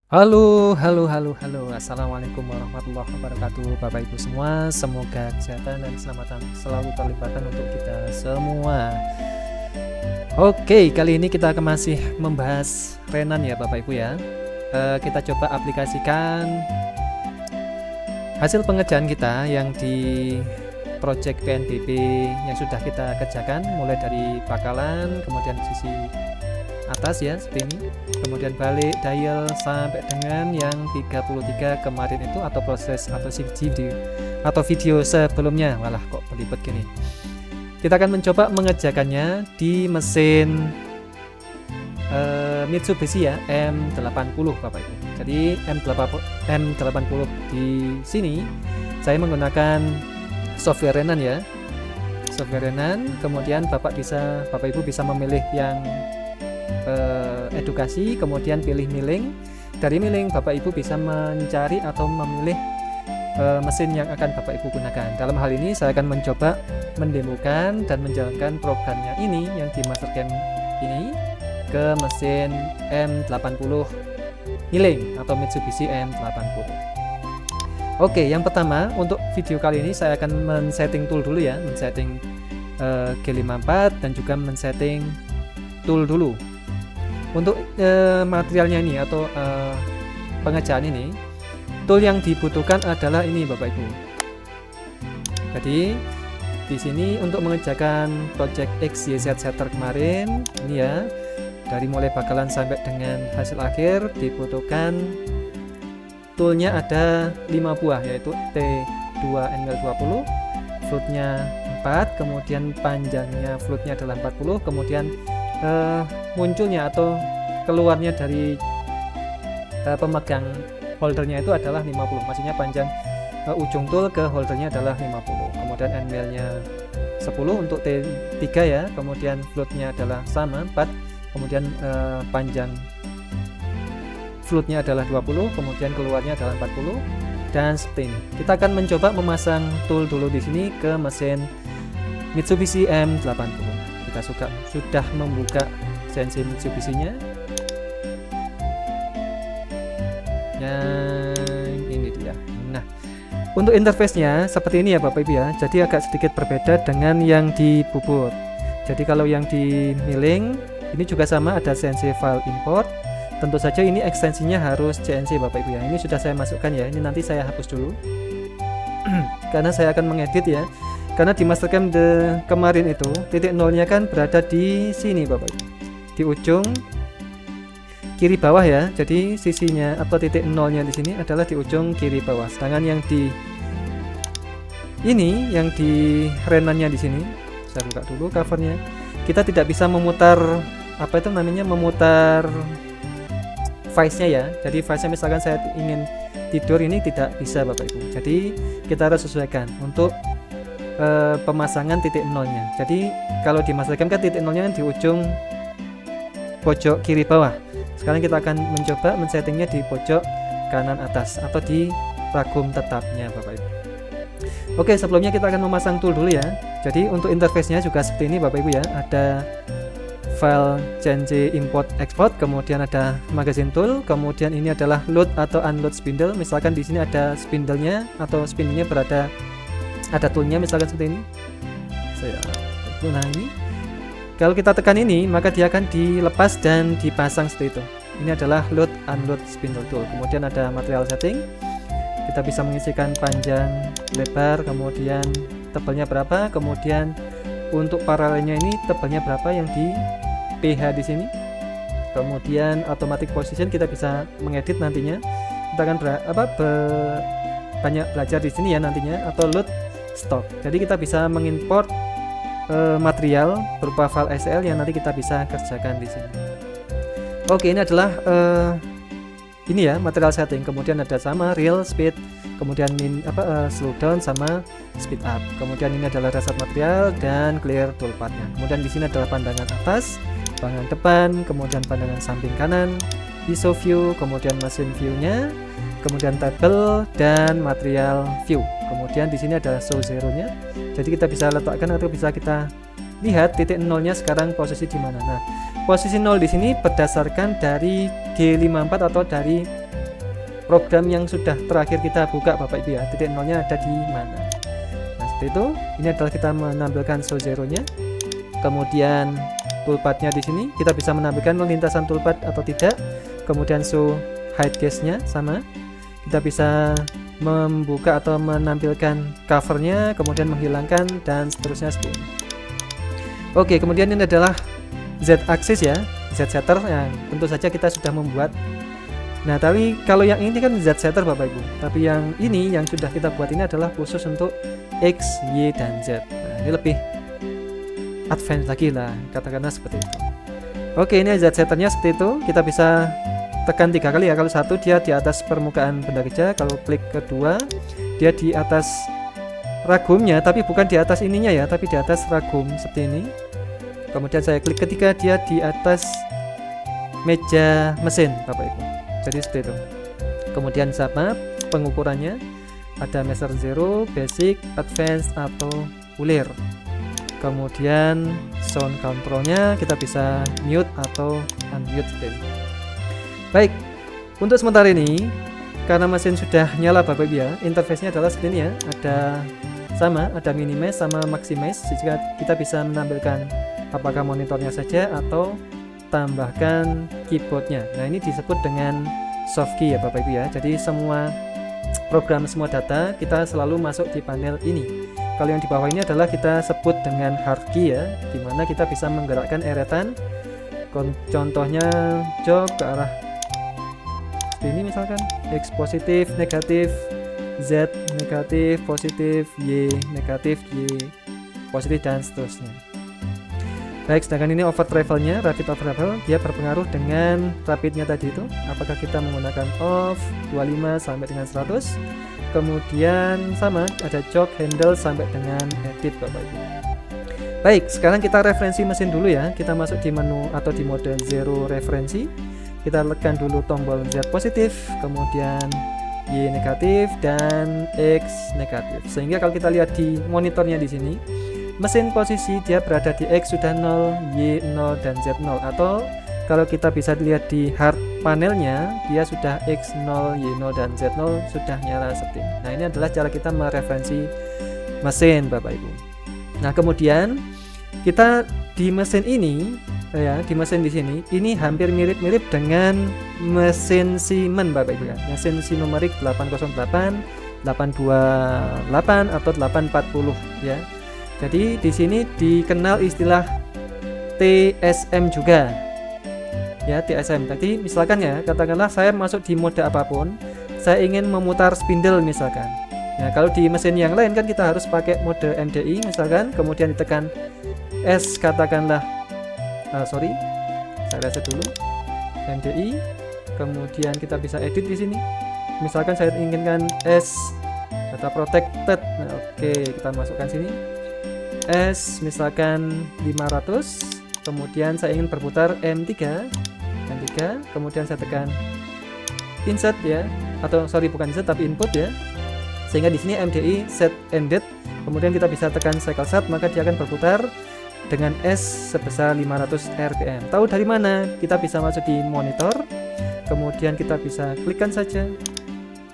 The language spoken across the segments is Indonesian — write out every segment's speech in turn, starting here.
Halo halo halo halo, assalamualaikum warahmatullahi wabarakatuh, Bapak Ibu semua. Semoga kesehatan dan keselamatan selalu terlimpahkan untuk kita semua. Oke, kali ini kita akan masih membahas Renan ya Bapak Ibu ya. Kita coba aplikasikan hasil pengerjaan kita yang di project PNBP yang sudah kita kerjakan, mulai dari pakalan, kemudian sisi atas ya seperti ini, kemudian balik dial sampai dengan yang 33 kemarin itu, atau proses atau video sebelumnya. Walah, kok belibet gini. Kita akan mencoba mengerjakannya di mesin Mitsubishi ya, M80 Bapak Ibu. Jadi M80 di sini saya menggunakan software Renan ya, software Renan. Kemudian Bapak Ibu bisa memilih yang edukasi, kemudian pilih milling. Dari milling Bapak Ibu bisa mencari atau memilih mesin yang akan Bapak Ibu gunakan. Dalam hal ini saya akan mencoba mendemokan dan menjalankan programnya ini yang di Mastercam ini ke mesin M80 milling atau Mitsubishi M80. Oke, yang pertama untuk video kali ini saya akan men-setting tool dulu ya, men-setting G54 dan juga men-setting tool dulu. Untuk materialnya ini atau pengerjaan ini, tool yang dibutuhkan adalah ini Bapak Ibu. Jadi di sini untuk mengerjakan project XYZ setter kemarin ini ya, dari mulai bakalan sampai dengan hasil akhir dibutuhkan toolnya ada 5 buah, yaitu T2NL20, floatnya 4, kemudian panjangnya floatnya adalah 40, kemudian munculnya atau keluarnya dari pemegang holdernya itu adalah 50, maksudnya panjang ujung tool ke holdernya adalah 50, kemudian NL-nya 10 untuk T3 ya, kemudian floatnya adalah sama 4, kemudian panjang floatnya adalah 20, kemudian keluarnya adalah 40, dan seperti ini. Kita akan mencoba memasang tool dulu di sini ke mesin Mitsubishi M80. Kita sudah membuka CNC Mitsubishi-nya yang ini dia. Nah, untuk interface-nya seperti ini ya Bapak Ibu ya, jadi agak sedikit berbeda dengan yang di bubut. Jadi kalau yang di milling ini juga sama, ada CNC file import. Tentu saja ini ekstensinya harus CNC Bapak Ibu ya. Ini sudah saya masukkan ya, ini nanti saya hapus dulu karena saya akan mengedit ya. Karena di Mastercam kemarin itu titik nolnya kan berada di sini Bapak Ibu, di ujung kiri bawah ya. Jadi sisinya atau titik nolnya di sini adalah di ujung kiri bawah. Sedangkan yang di ini, yang di Renannya di sini, saya buka dulu covernya. Kita tidak bisa memutar apa itu namanya, memutar vice-nya ya. Jadi vice-nya misalkan saya ingin tidur, ini tidak bisa Bapak Ibu. Jadi kita harus sesuaikan untuk pemasangan titik nolnya. Jadi kalau di Mastercam kan titik nolnya kan di ujung pojok kiri bawah. Sekarang kita akan mencoba men-settingnya di pojok kanan atas atau di ragum tetapnya Bapak Ibu. Oke, sebelumnya kita akan memasang tool dulu ya. Jadi untuk interface-nya juga seperti ini Bapak Ibu ya. Ada file CNC import export, kemudian ada magazine tool, kemudian ini adalah load atau unload spindle. Misalkan di sini ada spindle-nya atau spindle-nya berada, ada toolnya misalkan seperti ini. Nah ini kalau kita tekan ini maka dia akan dilepas dan dipasang seperti itu. Ini adalah load unload spindle tool. Kemudian ada material setting, kita bisa mengisikan panjang, lebar, kemudian tebalnya berapa, kemudian untuk paralelnya ini tebalnya berapa yang di PH di sini. Kemudian automatic position kita bisa mengedit nantinya. Kita akan banyak belajar di sini ya nantinya, atau load stock. Jadi kita bisa mengimport material berupa file SL yang nanti kita bisa kerjakan di sini. Oke, ini adalah ini ya material setting. Kemudian ada sama real speed, kemudian slow down sama speed up. Kemudian ini adalah reset material dan clear toolpathnya. Kemudian di sini adalah pandangan atas, pandangan depan, kemudian pandangan samping kanan, ISO view, kemudian mesin view-nya, kemudian table dan material view. Kemudian di sini ada show zero-nya. Jadi kita bisa letakkan atau bisa kita lihat titik nolnya sekarang posisi di mana. Nah, posisi 0 di sini berdasarkan dari G54 atau dari program yang sudah terakhir kita buka Bapak Ibu ya, titik nolnya ada di mana. Nah seperti itu, ini adalah kita menampilkan show zero-nya. Kemudian toolpad-nya di sini kita bisa menampilkan lintasan toolpad atau tidak. Kemudian show hide case-nya sama. Kita bisa membuka atau menampilkan covernya, kemudian menghilangkan dan seterusnya seperti ini. Oke, kemudian ini adalah Z-axis ya, Z-setter yang tentu saja kita sudah membuat. Nah, tapi kalau yang ini kan Z-setter Bapak Ibu. Tapi yang ini yang sudah kita buat ini adalah khusus untuk X, Y, dan Z. Nah, ini lebih advance lagi lah, katakanlah seperti itu. Oke, ini Z-setternya seperti itu. Kita bisa tekan 3 kali ya. Kalau satu dia di atas permukaan benda kerja, kalau klik kedua dia di atas ragumnya, tapi bukan di atas ininya ya, tapi di atas ragum seperti ini. Kemudian saya klik ketiga, dia di atas meja mesin Bapak Ibu. Jadi seperti itu. Kemudian sama pengukurannya, ada measure zero, basic, advanced atau clear. Kemudian sound controlnya kita bisa mute atau unmute seperti ini. Baik, untuk sementara ini karena mesin sudah nyala Bapak Ibu ya, interface-nya adalah seperti ini ya. Ada minimize sama maximize, jika kita bisa menampilkan apakah monitornya saja atau tambahkan keyboardnya. Nah ini disebut dengan soft key ya Bapak Ibu ya. Jadi semua program, semua data kita selalu masuk di panel ini. Kalau yang di bawah ini adalah kita sebut dengan hard key ya, dimana kita bisa menggerakkan eretan. Contohnya jog ke arah ini misalkan X positif, negatif, Z negatif, positif, Y negatif, Y positif, dan seterusnya. Baik, sedangkan ini over travelnya, rapid over travel, dia berpengaruh dengan rapidnya tadi itu. Apakah kita menggunakan off 25 sampai dengan 100. Kemudian sama, ada jog handle sampai dengan edit Bapak Ibu. Baik, sekarang kita referensi mesin dulu ya. Kita masuk di menu atau di mode zero referensi. Kita tekan dulu tombol Z positif, kemudian Y negatif dan X negatif. Sehingga kalau kita lihat di monitornya di sini, mesin posisi dia berada di X sudah 0, Y 0, dan Z 0. Atau kalau kita bisa lihat di hard panelnya, dia sudah X 0, Y 0, dan Z 0 sudah nyala seperti ini. Nah ini adalah cara kita mereferensi mesin Bapak Ibu. Nah kemudian kita di mesin ini ya, di mesin di sini ini hampir mirip-mirip dengan mesin Siemens Bapak Ibu ya. Mesin numerik 808, 828 atau 840 ya. Jadi di sini dikenal istilah TSM juga. Ya, TSM. Tadi misalkan ya, katakanlah saya masuk di mode apapun, saya ingin memutar spindle misalkan. Nah, kalau di mesin yang lain kan kita harus pakai mode MDI misalkan, kemudian ditekan S katakanlah saya reset dulu. MDI, kemudian kita bisa edit di sini. Misalkan saya inginkan S data protected. Nah, oke, kita masukkan sini. S misalkan 500, kemudian saya ingin berputar M3, kemudian saya tekan insert ya, atau bukan insert tapi input ya, sehingga di sini MDI set ended, kemudian kita bisa tekan cycle start, maka dia akan berputar dengan S sebesar 500 rpm. Tahu dari mana? Kita bisa masuk di monitor, kemudian kita bisa klikkan saja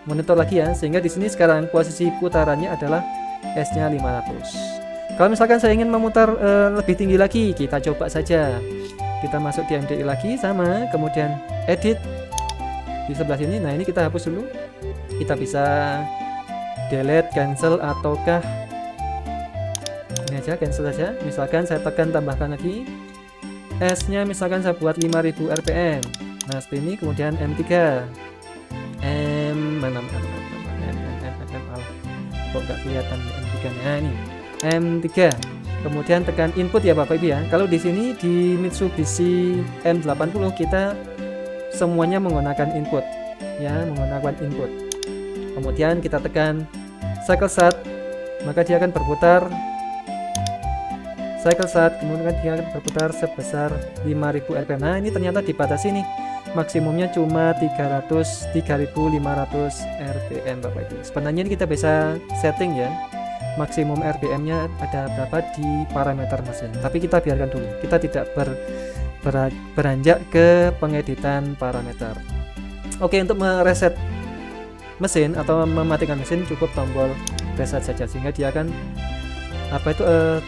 monitor lagi ya, sehingga di sini sekarang posisi putarannya adalah S-nya 500. Kalau misalkan saya ingin memutar lebih tinggi lagi, kita coba saja. Kita masuk di MDI lagi sama, kemudian edit di sebelah sini. Nah, ini kita hapus dulu. Kita bisa delete, cancel, ataukah ini aja, cancel saja. Misalkan saya tekan tambahkan lagi. S-nya misalkan saya buat 5000 rpm. Nah, seperti ini, kemudian M3. Kok nggak kelihatan M3-nya? Nah, ini M3, kemudian tekan input ya Bapak Ibu ya. Kalau di sini di Mitsubishi M80 kita semuanya menggunakan input ya, menggunakan input. Kemudian kita tekan cycle start, maka dia akan berputar cycle start, kemudian dia akan berputar sebesar 5000 rpm. Nah ini ternyata dibatasi nih, maksimumnya cuma 3500 rpm Bapak Ibu. Sebenarnya ini kita bisa setting ya, maksimum RPM-nya ada berapa di parameter mesin. Tapi kita biarkan dulu. Kita tidak beranjak ke pengeditan parameter. Oke, untuk mereset mesin atau mematikan mesin, cukup tombol reset saja sehingga dia akan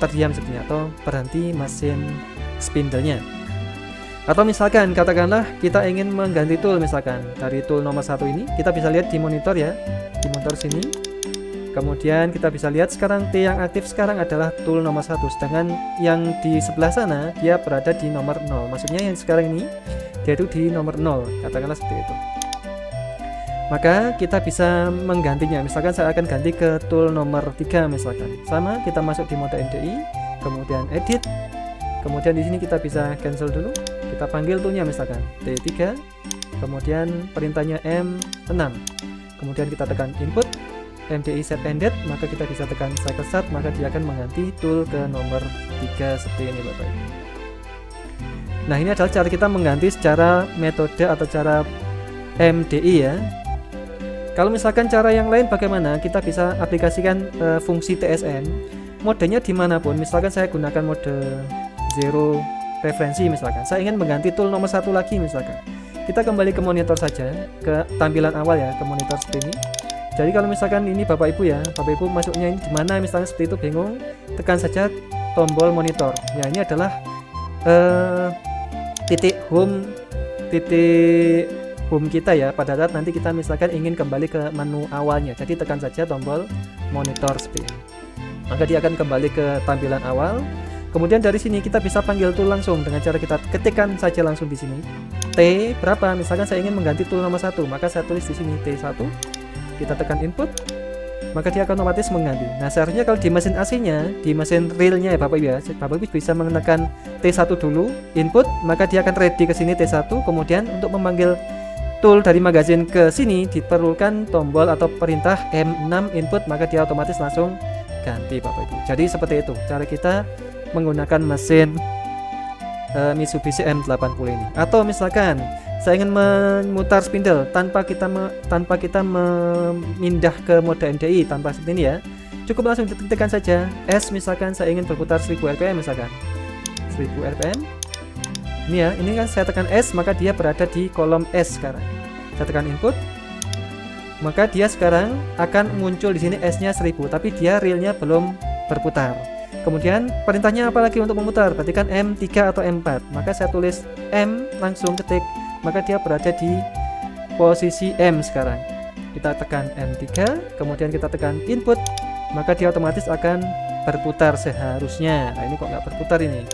terdiam sepertinya atau berhenti mesin spindle-nya. Atau misalkan katakanlah kita ingin mengganti tool, misalkan dari tool nomor 1 ini kita bisa lihat di monitor ya, di monitor sini. Kemudian kita bisa lihat sekarang T yang aktif sekarang adalah tool nomor 1, sedangkan yang di sebelah sana dia berada di nomor 0. Maksudnya yang sekarang ini dia itu di nomor 0, katakanlah seperti itu. Maka kita bisa menggantinya. Misalkan saya akan ganti ke tool nomor 3 misalkan. Sama, kita masuk di mode NDI, kemudian edit. Kemudian di sini kita bisa cancel dulu. Kita panggil toolnya misalkan T3, kemudian perintahnya M6. Kemudian kita tekan input MDI set ended, maka kita bisa tekan cycle start, maka dia akan mengganti tool ke nomor 3 seperti ini Bapak Ibu. Nah, ini adalah cara kita mengganti secara metode atau cara MDI ya. Kalau misalkan cara yang lain bagaimana? Kita bisa aplikasikan fungsi TSN modenya dimanapun. Misalkan saya gunakan mode zero referensi, misalkan saya ingin mengganti tool nomor 1 lagi misalkan. Kita kembali ke monitor saja, ke tampilan awal ya, ke monitor seperti ini. Jadi kalau misalkan ini Bapak Ibu ya, Bapak Ibu masuknya ini di mana misalnya seperti itu bingung, tekan saja tombol monitor. Ya, ini adalah titik home kita ya, pada saat nanti kita misalkan ingin kembali ke menu awalnya. Jadi tekan saja tombol monitor seperti ini, maka dia akan kembali ke tampilan awal. Kemudian dari sini kita bisa panggil tool langsung dengan cara kita ketikkan saja langsung di sini T berapa. Misalkan saya ingin mengganti tool nomor 1, maka saya tulis di sini T1. Kita tekan input, maka dia akan otomatis mengganti. Nah, seharusnya kalau di mesin AC-nya, di mesin realnya ya Bapak Ibu ya, Bapak Ibu bisa menekan T1 dulu, input, maka dia akan ready ke sini T1. Kemudian untuk memanggil tool dari magazin ke sini diperlukan tombol atau perintah M6 input, maka dia otomatis langsung ganti Bapak Ibu. Jadi seperti itu cara kita menggunakan mesin Mitsubishi M80 ini. Atau misalkan saya ingin memutar spindle tanpa kita memindah ke mode NDI tanpa seperti ini ya, cukup langsung ditekan saja S. Misalkan saya ingin berputar 1000 rpm, misalkan 1000 rpm ini ya, ini kan saya tekan S, maka dia berada di kolom S sekarang. Saya tekan input, maka dia sekarang akan muncul di sini S nya 1000, tapi dia realnya belum berputar. Kemudian perintahnya apa lagi untuk memutar? Berarti kan M3 atau M4, maka saya tulis M, langsung ketik, maka dia berada di posisi M sekarang. Kita tekan M3, kemudian kita tekan input, maka dia otomatis akan berputar seharusnya. Nah, ini kok nggak berputar ini?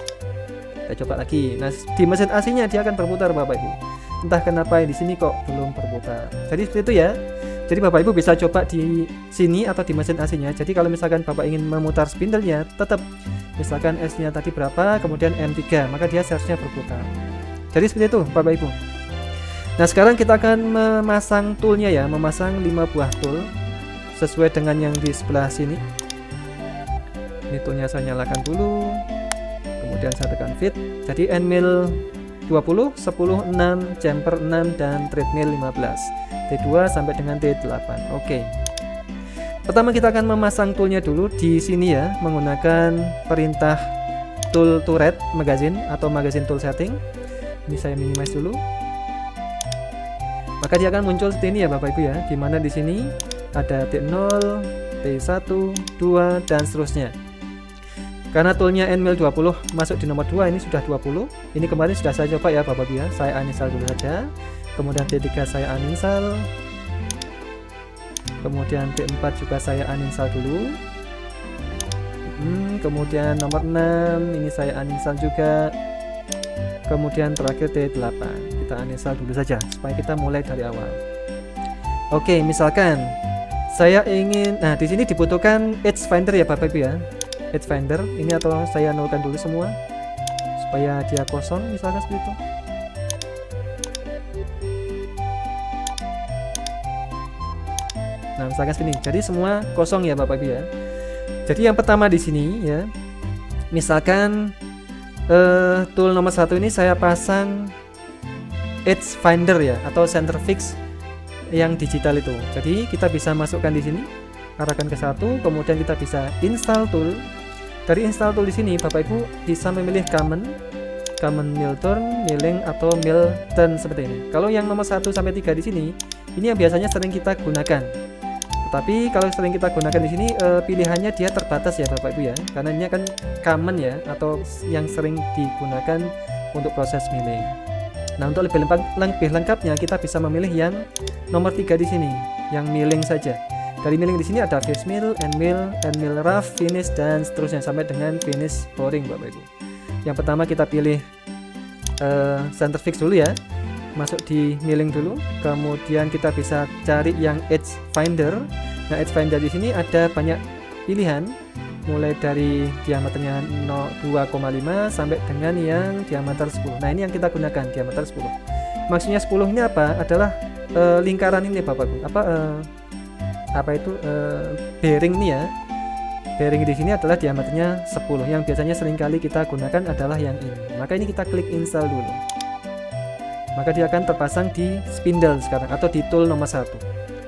Kita coba lagi. Nah, di mesin AC-nya dia akan berputar Bapak Ibu. Entah kenapa di sini kok belum berputar. Jadi seperti itu ya. Jadi Bapak Ibu bisa coba di sini atau di mesin AC-nya. Jadi kalau misalkan Bapak ingin memutar spindle-nya, tetap misalkan S-nya tadi berapa, kemudian M3, maka dia seharusnya berputar. Jadi seperti itu Bapak Ibu. Nah, sekarang kita akan memasang toolnya ya, memasang 5 buah tool sesuai dengan yang di sebelah sini. Ini toolnya saya nyalakan dulu, kemudian saya tekan fit. Jadi endmill 20, 10, 6, jumper 6, dan treadmill 15, T2 sampai dengan T8. Oke. Pertama kita akan memasang toolnya dulu di sini ya, menggunakan perintah tool to red magazine atau magazine tool setting. Ini saya minimize dulu. Maka dia akan muncul seperti ini ya Bapak Ibu ya, dimana di sini ada T0, T1, 2, dan seterusnya. Karena toolnya endmill 20 masuk di nomor 2, ini sudah 20. Ini kemarin sudah saya coba ya Bapak Ibu ya. Saya uninstall dulu saja. Kemudian T3 saya uninstall. Kemudian T4 juga saya uninstall dulu. Kemudian nomor 6 ini saya uninstall juga. Kemudian terakhir T8. Kita uninstall dulu saja supaya kita mulai dari awal. Oke, misalkan saya ingin, nah di sini dibutuhkan Edge Finder ya Bapak Ibu ya. Edge Finder ini, atau saya nolkan dulu semua supaya dia kosong misalkan seperti itu. Nah, misalkan segini. Jadi semua kosong ya Bapak Ibu ya. Jadi yang pertama di sini ya, misalkan tool nomor 1 ini saya pasang Edge Finder ya, atau center fix yang digital itu. Jadi kita bisa masukkan di sini, arahkan ke 1, kemudian kita bisa install tool. Dari install tool di sini Bapak Ibu bisa memilih common, common mill turn, milling atau mill turn seperti ini. Kalau yang nomor 1 sampai 3 di sini, ini yang biasanya sering kita gunakan. Tetapi kalau sering kita gunakan di sini pilihannya dia terbatas ya Bapak Ibu ya, karena ini kan common ya, atau yang sering digunakan untuk proses milling. Nah, untuk lebih lengkapnya kita bisa memilih yang nomor 3 di sini, yang milling saja. Dari milling di sini ada face mill, end mill rough, finish, dan seterusnya sampai dengan finish boring Bapak Ibu. Yang pertama kita pilih center fix dulu ya, masuk di milling dulu, kemudian kita bisa cari yang edge finder. Nah, edge finder di sini ada banyak pilihan, mulai dari diameternya 2,5 sampai dengan yang diameter 10. Nah, ini yang kita gunakan diameter 10. Maksudnya 10 ini apa? Adalah lingkaran ini Bapak Ibu. Apa itu bearing ini ya. Bearing di sini adalah diameternya 10. Yang biasanya seringkali kita gunakan adalah yang ini. Maka ini kita klik install dulu. Maka dia akan terpasang di spindle sekarang atau di tool nomor 1.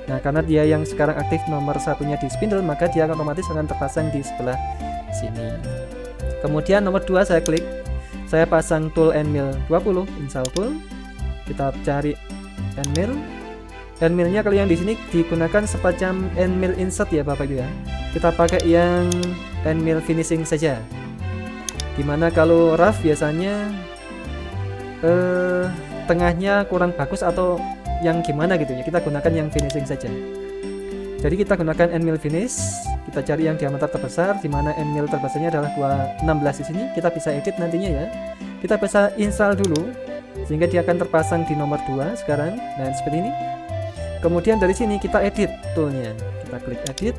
Nah, karena dia yang sekarang aktif nomor 1-nya di spindle, maka dia otomatis akan terpasang di sebelah sini. Kemudian nomor 2 saya klik, saya pasang tool end mill 20, install tool. Kita cari end mill. End millnya kalau yang di sini digunakan semacam end mill insert ya Bapak Ibu ya. Kita pakai yang end mill finishing saja. Dimana kalau rough biasanya tengahnya kurang bagus atau yang gimana gitu ya, kita gunakan yang finishing saja. Jadi kita gunakan end mill finish, kita cari yang diameter terbesar, dimana end mill terbesarnya adalah 216 di sini. Kita bisa edit nantinya ya. Kita bisa install dulu sehingga dia akan terpasang di nomor 2 sekarang. Dan seperti ini. Kemudian dari sini kita edit toolnya, kita klik edit.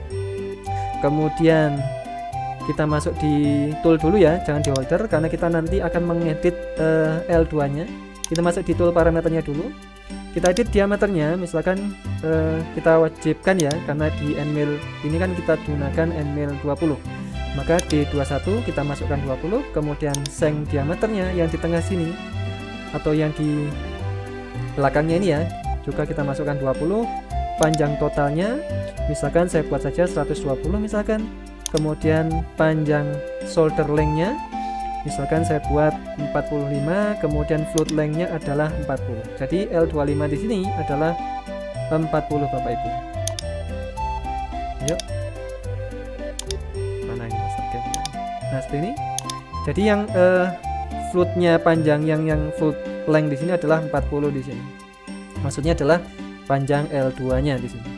Kemudian kita masuk di tool dulu ya, jangan di holder karena kita nanti akan mengedit L2 nya. Kita masuk di tool parameternya dulu, kita edit diameternya, misalkan kita wajibkan ya, karena di end mill ini kan kita gunakan end mill 20, maka di 21 kita masukkan 20. Kemudian shank diameternya yang di tengah sini atau yang di belakangnya ini ya, juga kita masukkan 20. Panjang totalnya misalkan saya buat saja 120 misalkan. Kemudian panjang shoulder length-nya misalkan saya buat 45, kemudian float length-nya adalah 40. Jadi L25 di sini adalah 40 Bapak Ibu. Yuk. Mana ini Mas? Nah, seperti ini. Jadi yang float-nya panjang, yang float length di sini adalah 40 di sini. Maksudnya adalah panjang L2-nya di sini.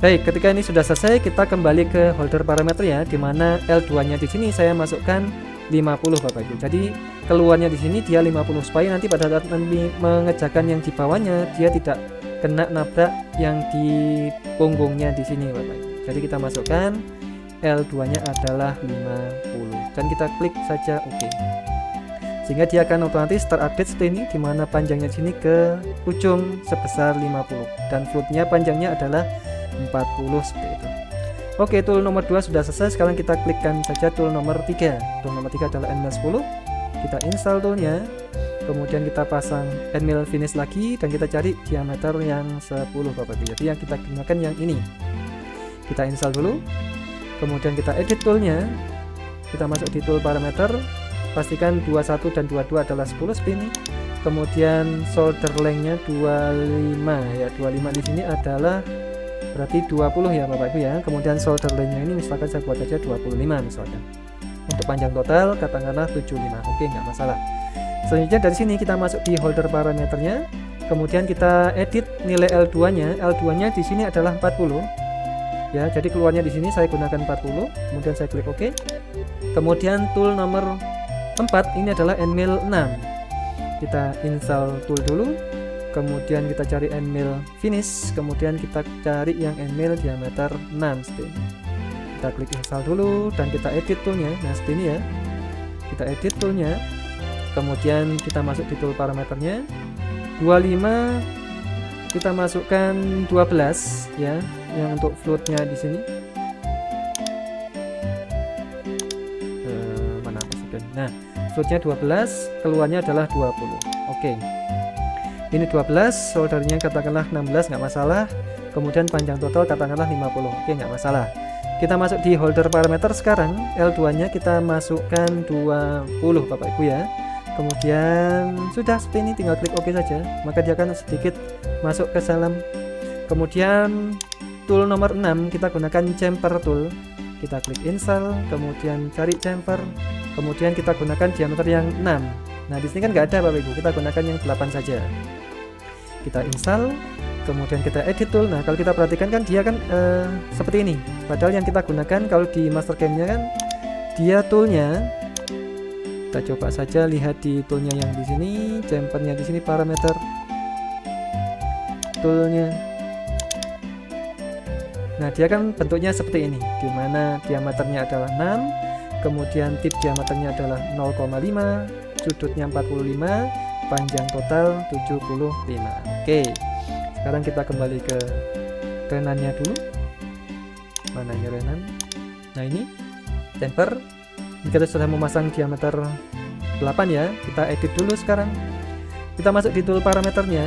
Baik, ketika ini sudah selesai, kita kembali ke holder parameter ya, di mana L2-nya di sini saya masukkan 50 Bapak Ibu. Jadi keluarnya di sini dia 50 supaya nanti pada saat nanti mengerjakan yang di bawahnya dia tidak kena nabrak yang di punggungnya di sini Bapak Ibu. Jadi kita masukkan L2-nya adalah 50 dan kita klik saja OK. Sehingga dia akan otomatis terupdate seperti ini, di mana panjangnya di sini ke ujung sebesar 50 dan floatnya panjangnya adalah 40 seperti itu. Oke, tool nomor 2 sudah selesai. Sekarang kita klikkan saja tool nomor 3. Tool nomor 3 adalah end mill 10. Kita install toolnya, kemudian kita pasang end mill finish lagi dan kita cari diameter yang 10 Bapak Ibu. Jadi yang kita gunakan yang ini. Kita install dulu, kemudian kita edit toolnya. Kita masuk di tool parameter, pastikan 21 dan 22 adalah 10 seperti ini. Kemudian shoulder length-nya 25 ya. 25 di sini adalah berarti 20 ya Bapak Ibu ya. Kemudian shoulder length-nya ini misalkan saya buat aja 25 misalkan. Untuk panjang total katakanlah 75. Oke, nggak masalah. Selanjutnya dari sini kita masuk di holder parameternya. Kemudian kita edit nilai L2-nya. L2-nya di sini adalah 40. Ya, jadi keluarnya di sini saya gunakan 40. Kemudian saya klik OK. Kemudian tool nomor 4 ini adalah end mill 6. Kita install tool dulu. Kemudian kita cari end mill finish, kemudian kita cari yang end mill diameter 6 seperti ini. Kita klik install dulu dan kita edit toolnya. Nah, seperti ini ya. Kita edit toolnya. Kemudian kita masuk di tool parameternya. 25 kita masukkan 12 ya, yang untuk floatnya di sini. Mana masukin? Nah, floatnya 12, keluarnya adalah 20. Oke. Ini 12, shouldernya katakanlah 16, nggak masalah. Kemudian panjang total katakanlah 50. Oke, nggak masalah. Kita masuk di holder parameter sekarang, L2 nya kita masukkan 20 Bapak Ibu ya. Kemudian sudah seperti ini, tinggal klik OK saja, maka dia akan sedikit masuk ke dalam. Kemudian tool nomor 6 kita gunakan chamfer tool. Kita klik install, kemudian cari chamfer, kemudian kita gunakan diameter yang 6. Nah di sini kan nggak ada Bapak Ibu, kita gunakan yang 8 saja. Kita install, kemudian kita edit tool. Nah kalau kita perhatikan kan dia kan seperti ini, padahal yang kita gunakan kalau di Mastercam nya kan dia toolnya, kita coba saja lihat di toolnya yang di sini, chamfernya di sini, parameter toolnya. Nah dia kan bentuknya seperti ini, dimana diameternya adalah 6, kemudian tip diameternya adalah 0,5, sudutnya 45, panjang total 75. Oke, sekarang kita kembali ke renannya dulu. Mana ini renan? Nah ini chamfer. Kita sudah memasang diameter 8 ya. Kita edit dulu sekarang. Kita masuk di tool parameternya.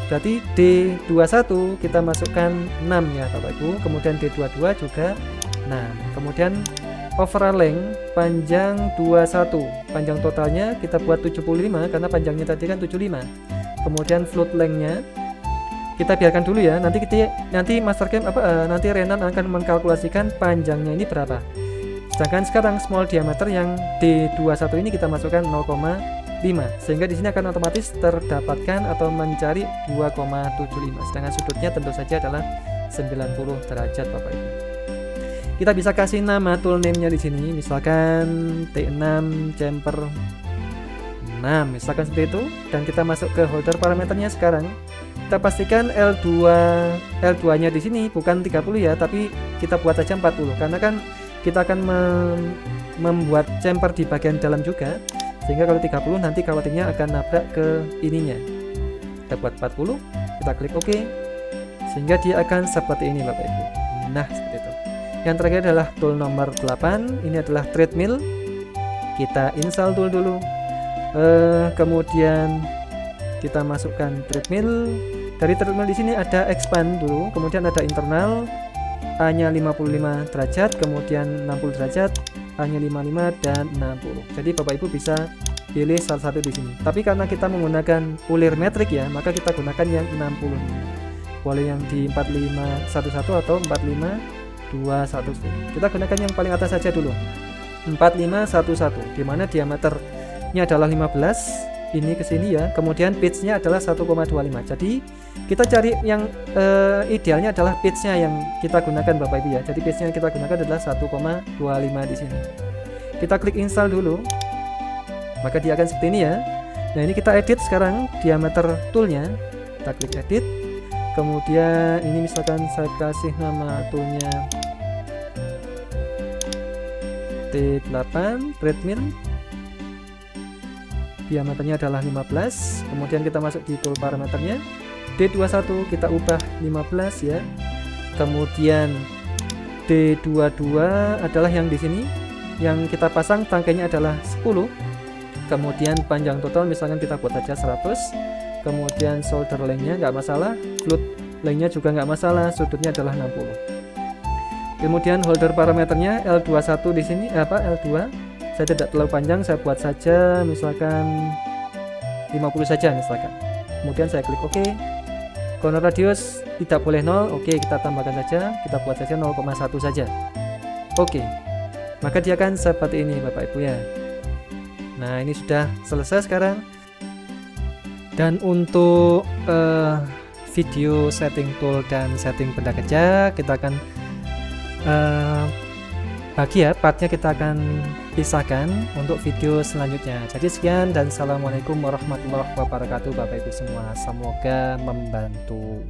Berarti D21 kita masukkan 6 ya Bapak Ibu. Kemudian D22 juga 6. Kemudian overall length panjang 21. Panjang totalnya kita buat 75 karena panjangnya tadi kan 75. Kemudian float length-nya kita biarkan dulu ya. Nanti Mastercam nanti Renan akan mengkalkulasikan panjangnya ini berapa. Sedangkan sekarang small diameter yang D21 ini kita masukkan 0,5, sehingga di sini akan otomatis terdapatkan atau mencari 2,75. Sedangkan sudutnya tentu saja adalah 90 derajat Bapak Ibu. Kita bisa kasih nama tool name-nya di sini, misalkan T6 chamfer 6, misalkan seperti itu, dan kita masuk ke holder parameternya sekarang. Kita pastikan L2-nya di sini bukan 30 ya, tapi kita buat saja 40 karena kan kita akan membuat chamfer di bagian dalam juga, sehingga kalau 30 nanti kawatnya akan nabrak ke ininya. Kita buat 40, kita klik OK, sehingga dia akan seperti ini Bapak Ibu. Nah seperti itu. Yang terakhir adalah tool nomor 8, ini adalah treadmill. Kita install tool dulu, kemudian kita masukkan treadmill. Dari treadmill di sini ada expand dulu, kemudian ada internal, A-nya 55 derajat, kemudian 60 derajat, A-nya 55 dan 60. Jadi Bapak Ibu bisa pilih salah satu di sini. Tapi karena kita menggunakan ulir metrik ya, maka kita gunakan yang 60. Boleh yang di 4511 atau 4521. Kita gunakan yang paling atas saja dulu. 4511, di mana diameternya adalah 15. Ini ke sini ya, kemudian pitch-nya adalah 1,25. Jadi kita cari yang idealnya adalah pitch-nya yang kita gunakan Bapak Ibu ya. Jadi pitch-nya yang kita gunakan adalah 1,25 di sini. Kita klik install dulu, maka dia akan seperti ini ya. Nah ini kita edit sekarang diameter toolnya. Kita klik edit, kemudian ini misalkan saya kasih nama toolnya T8 treadmill. Diameternya adalah 15, kemudian kita masuk di tool parameternya, D21 kita ubah 15 ya, kemudian D22 adalah yang di sini, yang kita pasang tangkainya adalah 10, kemudian panjang total misalkan kita buat saja 100, kemudian shoulder length-nya nggak masalah, float length-nya juga nggak masalah, sudutnya adalah 60. Kemudian holder parameternya L21 di sini L2. Saya tidak terlalu panjang, saya buat saja misalkan 50 saja misalkan. Kemudian saya klik OK. Corner radius tidak boleh 0, oke kita tambahkan saja, kita buat saja 0,1 saja. Oke, maka dia akan seperti ini Bapak Ibu ya. Nah ini sudah selesai sekarang. Dan untuk video setting tool dan setting benda kerja kita akan bagi ya, partnya kita akan pisahkan untuk video selanjutnya. Jadi sekian dan assalamualaikum warahmatullahi wabarakatuh Bapak Ibu semua, semoga membantu.